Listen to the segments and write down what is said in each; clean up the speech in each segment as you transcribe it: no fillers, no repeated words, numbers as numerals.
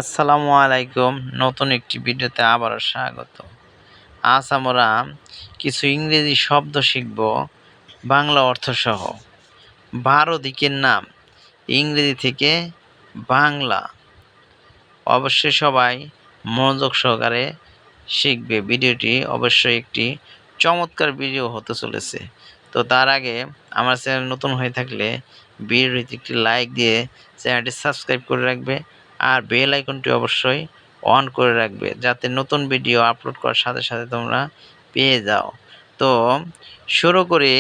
আসসালামু আলাইকুম। নতুন একটি ভিডিওতে আবারও স্বাগত। আজ আমরা কিছু ইংরেজি শব্দ শিখব বাংলা অর্থসহ। 12 দিকের নাম ইংরেজি থেকে বাংলা। অবশ্যই সবাই মনোযোগ সহকারে শিখবে। ভিডিওটি অবশ্যই একটি চমৎকার ভিডিও হতে চলেছে। তো তার আগে আমার চ্যানেল নতুন হয়ে থাকলে ভিডিওটিতে একটি লাইক দিয়ে চ্যানেলটি সাবস্ক্রাইব করে রাখবে আর বেল আইকনটি অবশ্যই অন করে রাখবে যাতে নতুন ভিডিও আপলোড করার সাথে সাথে তোমরা পেয়ে যাও। তো শুরু করি।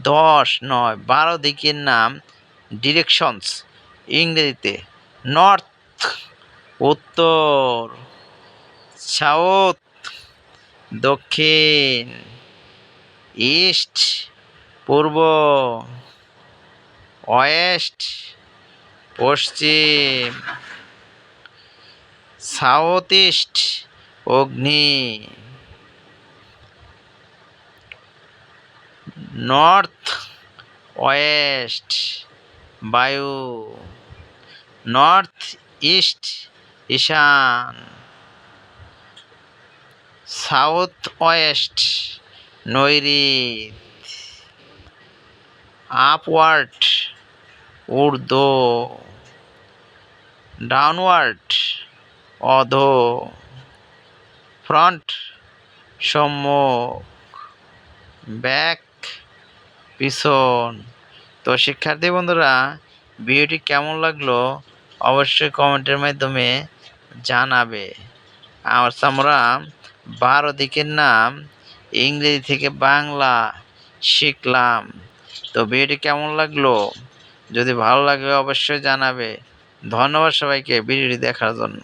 10, 9, 12 দিকের নাম ডিরেকশনস ইংরেজিতে নর্থ উত্তর, সাউথ দক্ষিণ, ইস্ট পূর্ব, ওয়েস্ট পশ্চিম, সাউথ ইস্ট অগ্নি, নর্থ ওয়েস্ট বায়ু, নর্থ ইস্ট ঈশান, সাউথ ওয়েস্ট নৈঋত, আপওয়ার্ড ঊর্ধ্ব, ডাউনওয়ার্ড অধো, ফ্রন্ট সম্মুখ, ব্যাক পিছন। তো শিক্ষার্থী বন্ধুরা, ভিডিওটি কেমন লাগলো অবশ্যই কমেন্টের মাধ্যমে জানাবে। আমরা 12 দিকের নাম ইংরেজি থেকে বাংলা শিখলাম। তো ভিডিওটি কেমন লাগলো যদি ভালো লাগে অবশ্যই জানাবে। ধন্যবাদ সবাইকে ভিডিওটি দেখার জন্য।